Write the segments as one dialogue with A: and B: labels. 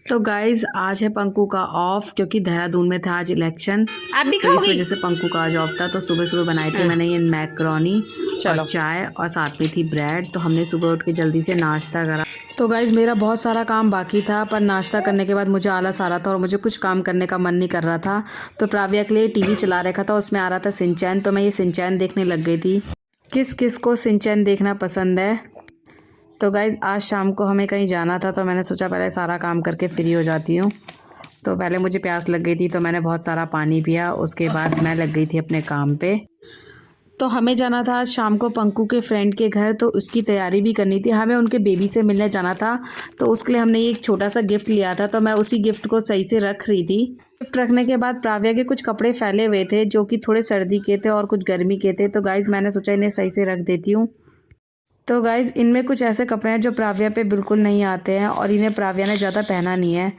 A: तो गाइज आज है पंकु का ऑफ क्योंकि देहरादून में था आज इलेक्शन।
B: आप भी
A: तो इस
B: खाओगी?
A: वजह से पंकु का आज ऑफ था। तो सुबह सुबह बनाई थी मैंने ये मैक्रोनी और चाय और साथ में थी ब्रेड। तो हमने सुबह उठ के जल्दी से नाश्ता करा। तो गाइज मेरा बहुत सारा काम बाकी था, पर नाश्ता करने के बाद मुझे आलस आ रहा था और मुझे कुछ काम करने का मन नहीं कर रहा था। तो प्राव्या के लिए टीवी चला रखा था, उसमें आ रहा था सिंचैन। तो मैं ये सिंचैन देखने लग गई थी। किस किस को सिंचैन देखना पसंद है? तो गाइज़ आज शाम को हमें कहीं जाना था, तो मैंने सोचा पहले सारा काम करके फ्री हो जाती हूँ। तो पहले मुझे प्यास लग गई थी तो मैंने बहुत सारा पानी पिया। उसके बाद मैं लग गई थी अपने काम पे। तो हमें जाना था आज शाम को पंकु के फ्रेंड के घर, तो उसकी तैयारी भी करनी थी। हमें उनके बेबी से मिलने जाना था, तो उसके लिए हमने ये एक छोटा सा गिफ्ट लिया था। तो मैं उसी गिफ्ट को सही से रख रही थी। गिफ्ट रखने के बाद प्राव्या के कुछ कपड़े फैले हुए थे जो कि थोड़े सर्दी के थे और कुछ गर्मी के थे। तो गाइज़ मैंने सोचा इन्हें सही से रख देती हूँ। तो गाइज़ इनमें कुछ ऐसे कपड़े हैं जो प्राव्या पे बिल्कुल नहीं आते हैं और इन्हें प्राव्या ने ज़्यादा पहना नहीं है।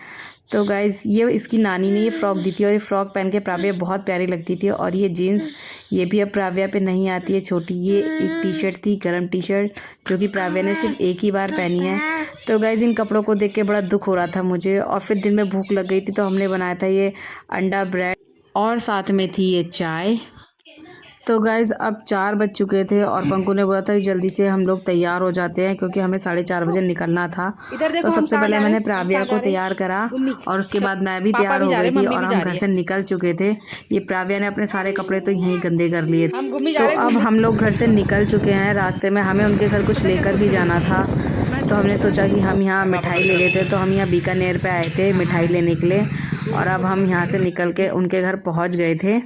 A: तो गाइज़ ये इसकी नानी ने ये फ़्रॉक दी थी और ये फ़्रॉक पहन के प्राव्या बहुत प्यारी लगती थी। और ये जीन्स ये भी अब प्राव्या पे नहीं आती है छोटी। ये एक टी शर्ट थी, गर्म टी शर्ट, जो कि प्राव्या ने सिर्फ एक ही बार पहनी है। तो गाइज़ इन कपड़ों को देख के बड़ा दुख हो रहा था मुझे। और फिर दिन में भूख लग गई थी तो हमने बनाया था ये अंडा ब्रेड और साथ में थी ये चाय। तो गाइज़ अब 4 बज चुके थे और पंकु ने बोला था कि जल्दी से हम लोग तैयार हो जाते हैं क्योंकि हमें 4:30 बजे निकलना था। तो सबसे पहले मैंने प्राव्या को तैयार करा और उसके बाद मैं भी तैयार हो गई थी और हम घर से निकल चुके थे। ये प्राव्या ने अपने सारे कपड़े तो यहीं गंदे कर लिए। तो अब हम लोग घर से निकल चुके हैं। रास्ते में हमें उनके घर कुछ लेकर भी जाना था, तो हमने सोचा कि हम यहाँ मिठाई ले लेते। तो हम यहाँ बीकानेर पे आए थे मिठाई लेने के लिए और अब हम यहाँ से निकल के उनके घर पहुँच गए थे।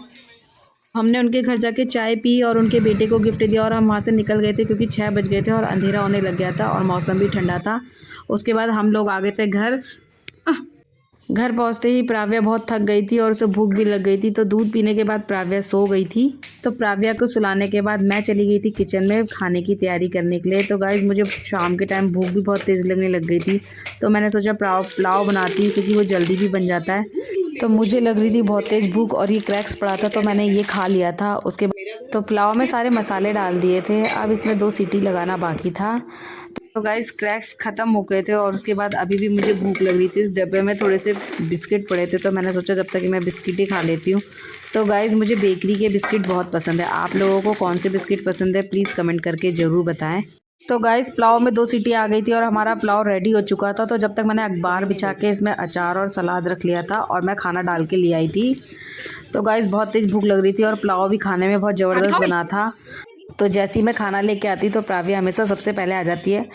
A: हमने उनके घर जाके चाय पी और उनके बेटे को गिफ्ट दिया और हम वहाँ से निकल गए थे क्योंकि 6 बज गए थे और अंधेरा होने लग गया था और मौसम भी ठंडा था। उसके बाद हम लोग आ गए थे घर। घर पहुँचते ही प्राव्या बहुत थक गई थी और उसे भूख भी लग गई थी। तो दूध पीने के बाद प्राव्या सो गई थी। तो प्राव्या को सुलाने के बाद मैं चली गई थी किचन में खाने की तैयारी करने के लिए। तो गाइज़ मुझे शाम के टाइम भूख भी बहुत तेज़ लगने लग गई थी, तो मैंने सोचा पुलाव बनाती हूँ क्योंकि वो जल्दी भी बन जाता है। तो मुझे लग रही थी बहुत तेज़ भूख और ये क्रैक्स पड़ा था, तो मैंने ये खा लिया था। उसके बाद तो पुलाव में सारे मसाले डाल दिए थे। अब इसमें 2 सीटी लगाना बाकी था। तो गाइस क्रैक्स ख़त्म हो गए थे और उसके बाद अभी भी मुझे भूख लग रही थी। इस डब्बे में थोड़े से बिस्किट पड़े थे, तो मैंने सोचा जब तक कि मैं बिस्किट ही खा लेती हूँ। तो गाइस मुझे बेकरी के बिस्किट बहुत पसंद है। आप लोगों को कौन से बिस्किट पसंद है प्लीज़ कमेंट करके ज़रूर बताएं। तो गाइस पुलाव में 2 सीटी आ गई थी और हमारा पुलाव रेडी हो चुका था। तो जब तक मैंने अखबार बिछा के इसमें अचार और सलाद रख लिया था और मैं खाना डाल के ले आई थी। तो गाइस बहुत तेज़ भूख लग रही थी और पुलाव भी खाने में बहुत ज़बरदस्त बना था। तो जैसे ही मैं खाना लेके आती तो प्राव्या हमेशा सबसे पहले आ जाती है।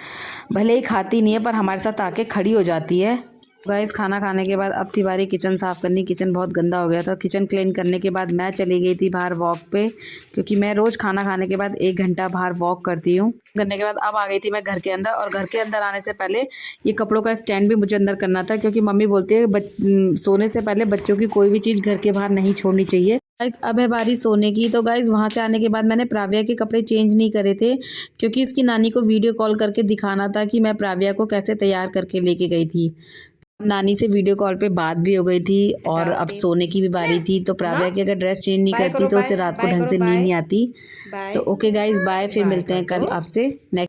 A: भले ही खाती नहीं है पर हमारे साथ आके खड़ी हो जाती है। गाइस खाना खाने के बाद अब थी बारी किचन साफ़ करनी। किचन बहुत गंदा हो गया था। किचन क्लीन करने के बाद मैं चली गई थी बाहर वॉक पे, क्योंकि मैं रोज़ खाना खाने के बाद 1 घंटा बाहर वॉक करती हूँ। करने के बाद अब आ गई थी मैं घर के अंदर और घर के अंदर आने से पहले ये कपड़ों का स्टैंड भी मुझे अंदर करना था, क्योंकि मम्मी बोलती है सोने से पहले बच्चों की कोई भी चीज़ घर के बाहर नहीं छोड़नी चाहिए। गाइस अब है बारी सोने की। तो गाइस वहाँ से आने के बाद मैंने प्राव्या के कपड़े चेंज नहीं करे थे, क्योंकि उसकी नानी को वीडियो कॉल करके दिखाना था कि मैं प्राव्या को कैसे तैयार करके लेके गई थी। नानी से वीडियो कॉल पे बात भी हो गई थी और अब सोने की भी बारी थी। तो प्राव्या की अगर ड्रेस चेंज नहीं करती तो उसे रात को ढंग से नींद नहीं आती। तो ओके गाइस बाय, फिर मिलते हैं कल आपसे नेक्स्ट।